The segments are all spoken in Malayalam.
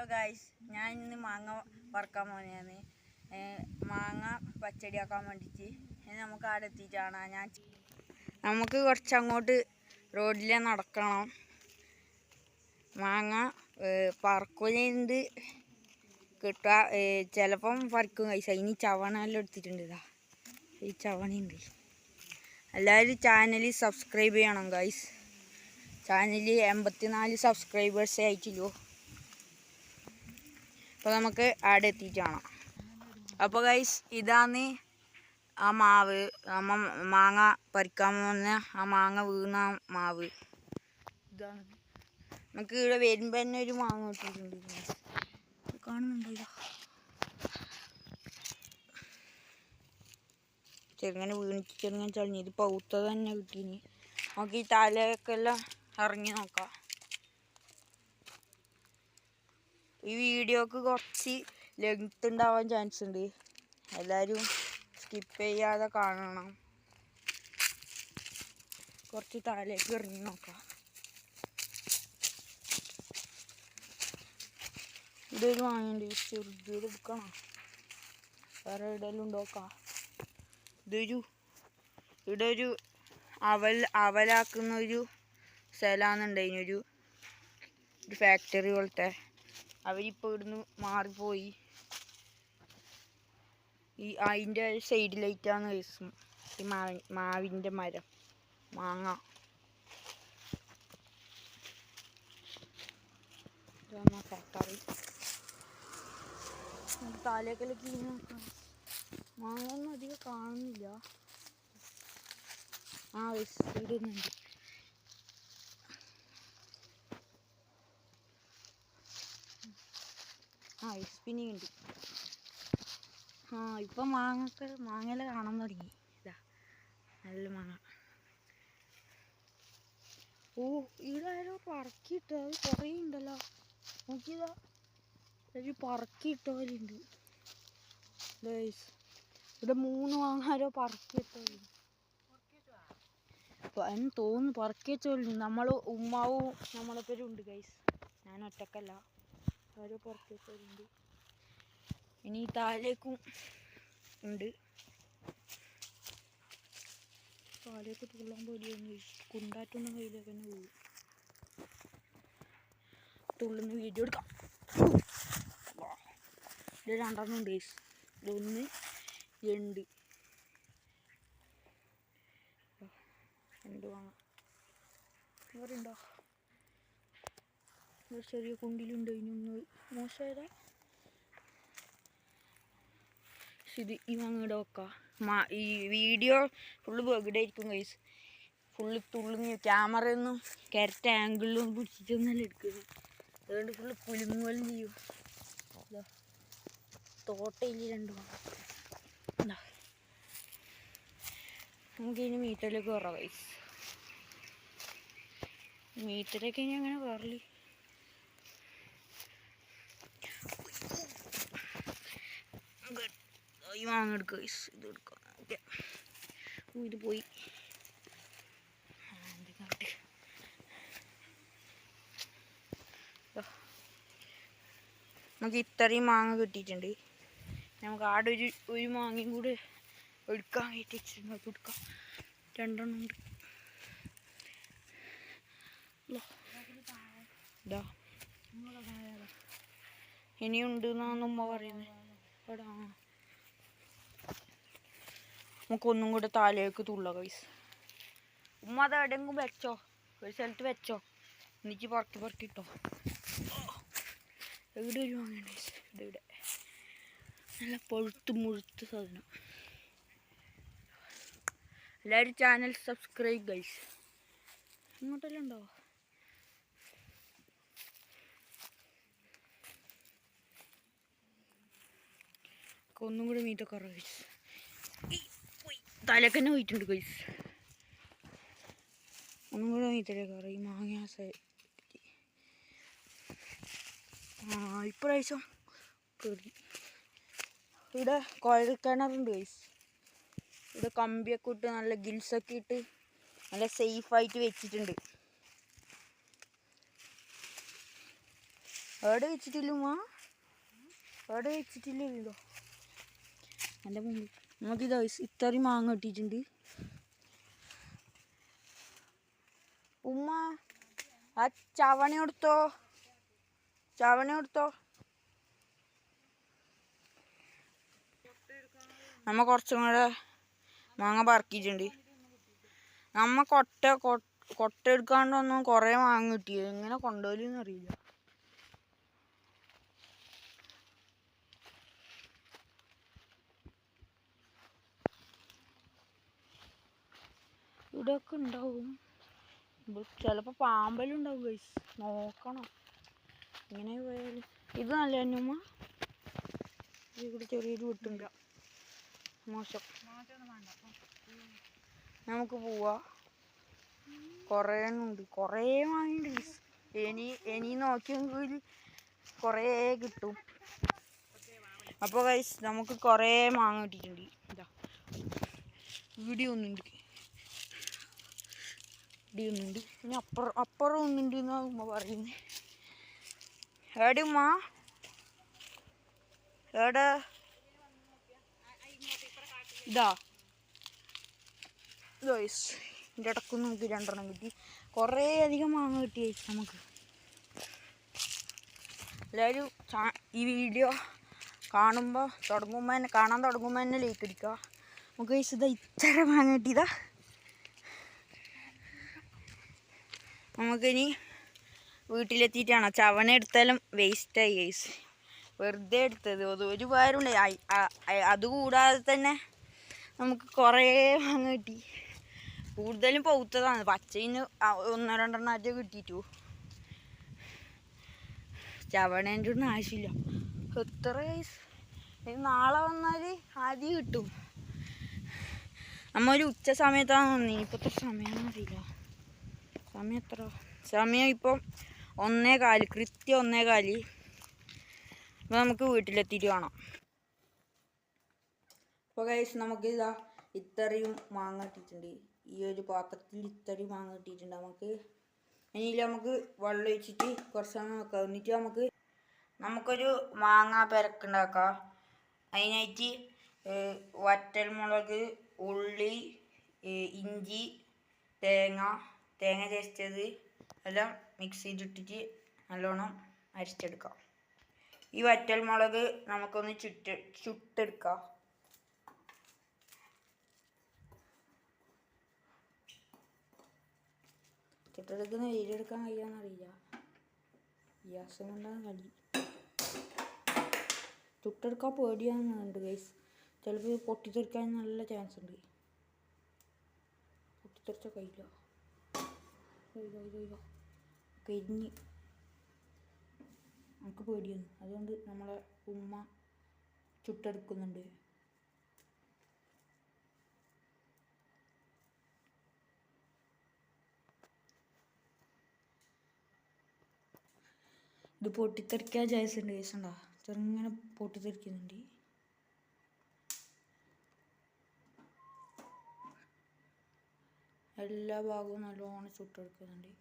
ഹലോ ഗായ്സ്, ഞാൻ ഇന്ന് മാങ്ങ വറുക്കാൻ പോകുന്നതാണ്. മാങ്ങ പച്ചടിയാക്കാൻ വേണ്ടിയിട്ട് നമുക്ക് അവിടെ എത്തിയിട്ടാണ്. നമുക്ക് കുറച്ചങ്ങോട്ട് റോഡിൽ നടക്കണം. മാങ്ങ പറക്കുന്നുണ്ട് കിട്ടുക, ചിലപ്പം പറിക്കും ഗൈസ്. ഇനി ചവണെല്ലാം എടുത്തിട്ടുണ്ട്. ഇതാ ഈ ചവണയുണ്ട്. എല്ലാവരും ചാനൽ സബ്സ്ക്രൈബ് ചെയ്യണം ഗൈസ്. ചാനലിൽ 84 സബ്സ്ക്രൈബേഴ്സേ ആയിട്ടുള്ളൂ. അപ്പോൾ നമുക്ക് അവിടെ എത്തിയിട്ട് കാണാം. അപ്പോൾ ഗൈസ്, ഇതാണ് ആ മാവ്. മാങ്ങ പറിക്കാൻ പോകുന്ന ആ മാങ്ങ വീണ മാവ് ഇതാണ്. നമുക്ക് ഇവിടെ വരുമ്പോൾ തന്നെ ഒരു മാങ്ങ കിട്ടിയിട്ടുണ്ട്. കാണുന്നുണ്ടോ? ഇതാ ചെറുങ്ങനെ വീണിട്ട് ചെറുങ്ങനെ ചളിഞ്ഞ്. ഇത് പൗത്തത് തന്നെ കിട്ടീന്. നമുക്ക് ഈ തലയൊക്കെ എല്ലാം ഇറങ്ങി നോക്കാം. ഈ വീഡിയോക്ക് കുറച്ച് ലെങ്ത് ഉണ്ടാവാൻ ചാൻസ് ഉണ്ട്. എല്ലാവരും സ്കിപ്പ് ചെയ്യാതെ കാണണം. കുറച്ച് താഴേക്ക് ഇറങ്ങി നോക്കാം. ഇതൊരു വാങ്ങുന്നുണ്ട്. ചെറുത് എടുക്കണം. വേറെ എവിടെയെല്ലാം ഉണ്ടോക്കാം. ഇവിടെ ഒരു അവലാക്കുന്ന ഒരു സ്ഥലമാണെന്നുണ്ട്. അതിനൊരു ഫാക്ടറി പോലത്തെ. അവരിപ്പോൾ ഇവിടുന്ന് മാറിപ്പോയി. അതിൻ്റെ സൈഡിലായിട്ടാണ് ഈ മാവിൻ്റെ മരം മാങ്ങ. ഫാക്ടറി താലേക്കെല്ലാം ക്ലീൻ ആക്കാം. മാങ്ങ ഒന്നും അധികം കാണുന്നില്ല. ഇടുന്നുണ്ട്. പിന്നെ ഉണ്ട്. ഇപ്പം മാങ്ങയെല്ലാം കാണാൻ തുടങ്ങി. ഇതാ നല്ല മാങ്ങ. ഇവിടെ ആരോ പറക്കിയിട്ട് അത് കുറേ ഉണ്ടല്ലോ. നോക്കിയതാ, ഒരു പറക്കിയിട്ടവരുണ്ട്. ഇവിടെ 3 മാങ്ങ ആരോ പറക്കിയിട്ടവരുണ്ട്. എന്ന് തോന്നുന്നു പറക്കി വെച്ചോലുണ്ട്. ഉമ്മാവും നമ്മളെപ്പോഴും ഉണ്ട് ഗൈസ്. ഞാൻ ഒറ്റക്കല്ല, ഓരോ പറക്കി വെച്ചവരുണ്ട്. ഇനി താഴേക്കും ഉണ്ട്. താഴേക്ക് തുള്ളാൻ പോലെയൊന്നും കുണ്ടാറ്റൊന്നും കയ്യിലേക്ക് തന്നെ പോകും. തുള്ളുന്ന വീഡിയോ എടുക്കാം. ഇത് 2 ഉണ്ട് ഗൈസ്. ഇതൊന്ന് 2 വാങ്ങാം. വേറെ ഉണ്ടോ? ചെറിയ കുണ്ടിലുണ്ട്. ഇതിനൊന്ന് മോശമായതാ. ഇത് ഈ മാങ്ങയുടെ വെക്കാം. ഈ വീഡിയോ ഫുള്ള് ബഗഡായിരിക്കും ഗൈസ്. ഫുള്ള് തുള്ളുന്ന ക്യാമറയൊന്നും കറക്റ്റ് ആംഗിളിലൊന്നും പിടിച്ചിട്ടൊന്നല്ല എടുക്കുന്നത്. അതുകൊണ്ട് ഫുള്ള് കുലുങ്ങുകയും ചെയ്യും. തോട്ടയിൽ 2 മാങ്ങ. നമുക്കിനി മീറ്ററിലേക്ക് കയറാം ഗൈസ്. മീറ്ററൊക്കെ ഇനി അങ്ങനെ കയറില്ല. ഈ മാങ്ങ എടുക്കുക ഗൈസ്. ഇത് എടുക്കാം. ഓക്കെ, ഇത് പോയി. നമുക്ക് ഇത്രയും മാങ്ങ കിട്ടിയിട്ടുണ്ട്. നമുക്ക് ആടെ ഒരു മാങ്ങയും കൂടെ എടുക്കാൻ വേണ്ടി വെച്ചിട്ടുണ്ട്. അത് എടുക്കാം. 2 ഉണ്ട്. ഇനിയുണ്ട് എന്നാണ് ഉമ്മ പറയുന്നത്. എടാ, നമുക്കൊന്നും കൂടെ താഴേക്ക് തുള്ള ഗൈസ്. ഉമ്മ അത് എവിടെയെങ്കിലും വെച്ചോ, ഒരു സ്ഥലത്ത് വെച്ചോ, എന്നിട്ട് പറക്കിട്ടോ. എവിടെ ഒരു വാങ്ങണ്ട ഗൈസ്. ഇവിടെ നല്ല മുഴുത്ത സാധനം. എല്ലാവരും ചാനൽ സബ്സ്ക്രൈബ് ഗൈസ്. ഇങ്ങോട്ടെല്ലാം ഉണ്ടോ? ഒന്നും കൂടെ മീറ്റ കുറവ് ഗൈസ്. തലക്ക് തന്നെ പോയിട്ടുണ്ട് ഗൈസ്. ഒന്നും കൂടെ മീറ്റലേക്ക് കയറി. ഈ മാങ്ങ ഇപ്രാവശ്യം കയറി. ഇവിടെ കുഴൽക്കിണറുണ്ട് ഗൈസ്. ഇവിടെ കമ്പിയൊക്കെ ഇട്ട് നല്ല ഗിൽസൊക്കെ ഇട്ട് നല്ല സേഫായിട്ട് വെച്ചിട്ടുണ്ട്. എവിടെ വെച്ചിട്ടില്ല ഉമ്മ? എവിടെ വെച്ചിട്ടില്ലല്ലോ എൻ്റെ മുമ്പിൽ. നമുക്കിത് ഇത്രയും മാങ്ങ കിട്ടിയിട്ടുണ്ട്. ഉമ്മ ആ ചവണ കൊടുത്തോ, ചവണ കൊടുത്തോ. നമ്മ കുറച്ചും കൂടെ മാങ്ങ പറക്കിയിട്ടുണ്ട്. നമ്മ കൊട്ട എടുക്കാണ്ടൊന്നും കുറേ മാങ്ങ കിട്ടിയത്. എങ്ങനെ കൊണ്ടുപോലെന്ന് അറിയില്ല. ഇവിടെയൊക്കെ ഉണ്ടാവും. ചിലപ്പോൾ പാമ്പെല്ലാം ഉണ്ടാവും ഗൈസ്, നോക്കണം. ഇങ്ങനെ പോയാൽ ഇത് നല്ല തന്നെയമ്മ. ഇവിടെ ചെറിയൊരു വിട്ടുണ്ട്, മോശം. നമുക്ക് പോവാ. കുറേ ഉണ്ട്, കുറേ വാങ്ങിയിട്ടുണ്ട് ഗൈസ്. ഇനി നോക്കിയെങ്കിൽ കുറേ കിട്ടും. അപ്പോൾ ഗൈസ് നമുക്ക് കുറേ മാങ്ങ കിട്ടിയിട്ടുണ്ട്. ഇതാ ഇവിടെ ഒന്നുണ്ട്, ഇടിയുന്നുണ്ട്. ഇനി അപ്പുറം ഒന്നുണ്ട് എന്നാണ് ഉമ്മ പറയുന്നത്. എവിടെ ഉമ്മ? എവിടെ? ഇതാ ഗൈസ്, ഇതിൻ്റെ ഇടയ്ക്ക് നമുക്ക് 2 എണ്ണം കിട്ടി. കുറേ അധികം മാങ്ങ കിട്ടി ഗൈസ് നമുക്ക്. എല്ലാവരും ഈ വീഡിയോ കാണാൻ തുടങ്ങുമ്പോൾ തന്നെ ലൈക്ക് അടിക്കുക. നമുക്ക് ഗൈസ് ഇതാ ഇത്ര മാങ്ങ കിട്ടിയതാ. നമുക്കിനി വീട്ടിലെത്തിയിട്ടാണ്. ചവണ എടുത്താലും വേസ്റ്റായി ഗൈസ്, വെറുതെ എടുത്തത്. ഒരു ഉപകാരമുണ്ട്. അതുകൂടാതെ തന്നെ നമുക്ക് കുറേ മാങ്ങ കിട്ടി. കൂടുതലും പൗത്തതാണ്, പച്ചയിന് 1-2 എണ്ണമായിട്ട് കിട്ടിയിട്ടു. ചവണേൻ്റെ ഒന്നും ആവശ്യമില്ല. എത്ര ഗൈസ്, നാളെ വന്നാൽ ആദ്യം കിട്ടും. നമ്മ ഒരു ഉച്ച സമയത്താണ് വന്നത്. ഇപ്പോഴത്തെ സമയം അറിയില്ല. സമയം എത്ര? സമയം ഇപ്പം 1:15, കൃത്യം 1:15. അപ്പോൾ നമുക്ക് വീട്ടിലെത്തിയിട്ട് കാണാം. അപ്പോൾ ഗൈസ് നമുക്ക് ഇതാ ഇത്രയും മാങ്ങ കിട്ടിയിട്ടുണ്ട്. ഈ ഒരു പാത്രത്തിൽ ഇത്രയും മാങ്ങ കിട്ടിയിട്ടുണ്ട്. ഇനിയിൽ നമുക്ക് വെള്ളം ഒഴിച്ചിട്ട് കുറച്ച് സമയം വെക്കാം. എന്നിട്ട് നമുക്കൊരു മാങ്ങ പെരക്കുണ്ടാക്കാം. അതിനായിട്ട് വറ്റൽമുളക്, ഉള്ളി, ഇഞ്ചി, തേങ്ങ ചേർത്തത് എല്ലാം മിക്സ് ചെയ്തിട്ടിട്ട് നല്ലോണം അരച്ചെടുക്കാം. ഈ വറ്റൽമുളക് നമുക്കൊന്ന് ചുട്ടെടുക്കാം. ചുട്ടെടുക്കുന്ന വെയിലെടുക്കാൻ കഴിയാന്നറിയില്ല, ഗ്യാസ് കൊണ്ടാണ് കളി. ചുട്ടെടുക്കാൻ പേടിയാകുന്നുണ്ട് ഗൈസ്. ചിലപ്പോൾ പൊട്ടിത്തെറിക്കാൻ നല്ല ചാൻസ് ഉണ്ട്. പൊട്ടിത്തെറിച്ച കഴിയില്ല. കരിഞ്ഞ് നമുക്ക് പേടിയാണ്. അതുകൊണ്ട് നമ്മളെ ഉമ്മ ചുട്ടെടുക്കുന്നുണ്ട്. ഇത് പൊട്ടിത്തെറിക്കാൻ ചാൻസ് ഉണ്ട് ഗൈസ്. ഉണ്ടോ, ചെറുങ്ങനെ പൊട്ടിത്തെറിക്കുന്നുണ്ട്. എല്ലാ ഭാഗവും നല്ലോണം ചുട്ടെടുക്കുന്നുണ്ട്.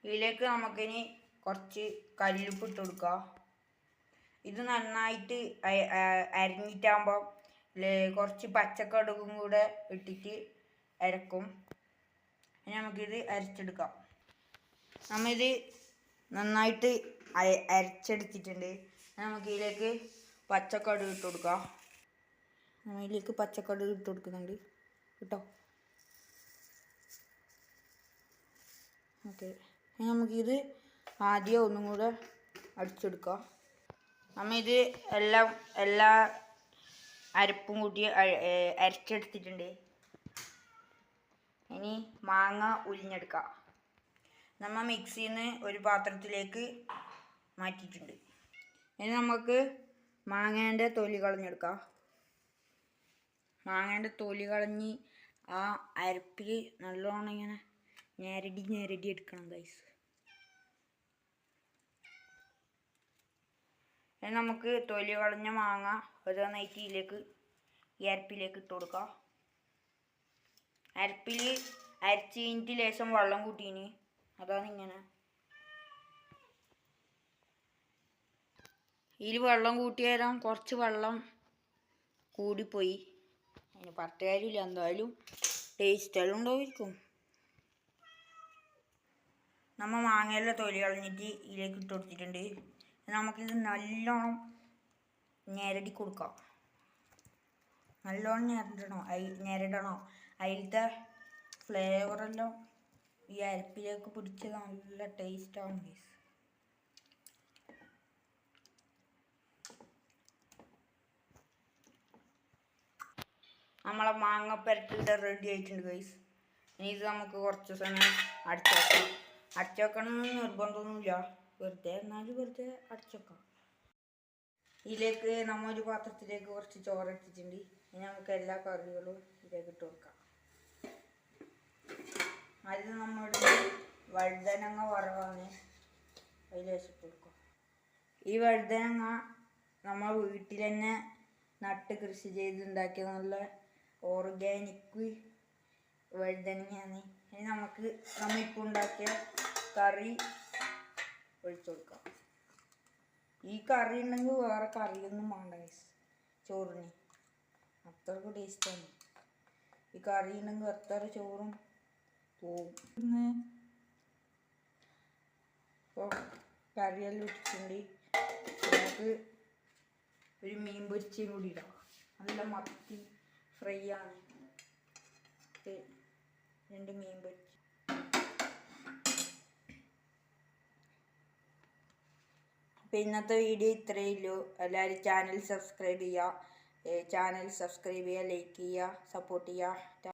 ഇതിലേക്ക് നമുക്കിനി കുറച്ച് കല്ലുപ്പ് ഇട്ട് കൊടുക്കാം. ഇത് നന്നായിട്ട് അരിഞ്ഞിട്ടാകുമ്പോൾ കുറച്ച് പച്ചക്കടുകും കൂടെ ഇട്ടിട്ട് അരക്കും. ഇനി നമുക്കിത് അരച്ചെടുക്കാം. നമ്മളിത് നന്നായിട്ട് അരച്ചെടുത്തിട്ടുണ്ട്. നമുക്കിതിലേക്ക് പച്ചക്കടുക് ഇട്ട് കൊടുക്കാം. ഇതിലേക്ക് പച്ചക്കടുക് ഇട്ട് കൊടുക്കുന്നുണ്ട് കേട്ടോ. ഓക്കെ, നമുക്കിത് ആദ്യം ഒന്നും കൂടെ അടിച്ചെടുക്കാം. നമ്മളിത് എല്ലാ അരപ്പും കൂട്ടി അരച്ചെടുത്തിട്ടുണ്ട്. ഇനി മാങ്ങ ഉരിഞ്ഞെടുക്കാം. നമ്മൾ മിക്സിയിൽ നിന്ന് ഒരു പാത്രത്തിലേക്ക് മാറ്റിയിട്ടുണ്ട്. ഇനി നമുക്ക് മാങ്ങേൻ്റെ തൊലി കളഞ്ഞെടുക്കാം. മാങ്ങേൻ്റെ തൊലി കളഞ്ഞ് ആ അരപ്പിൽ നല്ലോണം ഇങ്ങനെ ഞെരടി എടുക്കണം ഗൈസ്. ഇനി നമുക്ക് തൊലി കളഞ്ഞ മാങ്ങ ഓരോന്നായിട്ട് ഈ അരപ്പിലേക്ക് ഇട്ട് കൊടുക്കാം. അരപ്പിൽ അരച്ച് കഴിഞ്ഞിട്ട് ലേശം വെള്ളം കൂട്ടീന്, അതാണ് ഇങ്ങനെ. ഇതിൽ വെള്ളം കൂട്ടിയ നേരം കുറച്ച് വെള്ളം കൂടിപ്പോയി. അതിന് പറഞ്ഞ കാര്യമില്ല, എന്തായാലും ടേസ്റ്റെല്ലാം ഉണ്ടാവുമായിരിക്കും. നമ്മൾ മാങ്ങയിലെ തൊലി കളഞ്ഞിട്ട് ഇതിലേക്ക് ഇട്ട് കൊടുത്തിട്ടുണ്ട്. നമുക്കിത് നല്ലോണം ഞെരടി കൊടുക്കാം. നല്ലോണം ഞെരടണം. അതിലത്തെ ഫ്ലേവറെല്ലാം ഈ അരപ്പിലേക്ക് പിടിച്ച് നല്ല ടേസ്റ്റാണ് ഗൈസ്. നമ്മളെ മാങ്ങ പുരട്ടിയിട്ട് റെഡി ആയിട്ടുണ്ട് ഗൈസ്. ഇനി ഇത് നമുക്ക് കുറച്ച് സമയം അടച്ചു വെക്കാം. അടച്ചു വെക്കണമെന്ന് നിർബന്ധമൊന്നുമില്ല, വെറുതെ അടച്ചു വെക്കാം. ഇതിലേക്ക് നമ്മൾ ഒരു പാത്രത്തിലേക്ക് കുറച്ച് ചോറ് ഇട്ടിട്ടുണ്ട്. ഇനി നമുക്ക് എല്ലാ കറികളും ഇതിലേക്ക് ഇട്ട് കൊടുക്കാം. അത് നമ്മുടെ വഴുതനങ്ങ വറവാണ്, അതിൽ വെച്ചിട്ട് കൊടുക്കാം. ഈ വഴുതനങ്ങ നമ്മൾ വീട്ടിൽ തന്നെ നട്ട് കൃഷി ചെയ്തുണ്ടാക്കിയ നല്ല ഓർഗാനിക് വഴുതനങ്ങയാണ്. ഇനി നമുക്ക് നമ്മളിപ്പോൾ ഉണ്ടാക്കിയ കറി ഒഴിച്ചു കൊടുക്കാം. ഈ കറി ഉണ്ടെങ്കിൽ വേറെ കറിയൊന്നും വേണ്ട ഗൈസ്, ചോറിന് അത്രക്ക് ടേസ്റ്റാണ്. ഈ കറി ഉണ്ടെങ്കിൽ അത്ര ചോറും പോവും. ഇപ്പോൾ കറിയെല്ലാം ഇട്ടിട്ടുണ്ട്. നമുക്ക് ഒരു മീൻ പൊരിച്ചയും കൂടി ഇടാം. നല്ല മത്തി ഫ്രൈ ആണ്. 2 മീൻ പൊരിച്ച്. അപ്പോൾ ഇന്നത്തെ വീഡിയോ ഇത്രയേ ഉള്ളൂ. എല്ലാവരും ചാനൽ സബ്സ്ക്രൈബ് ചെയ്യുക, ലൈക്ക് ചെയ്യുക, സപ്പോർട്ട് ചെയ്യുക.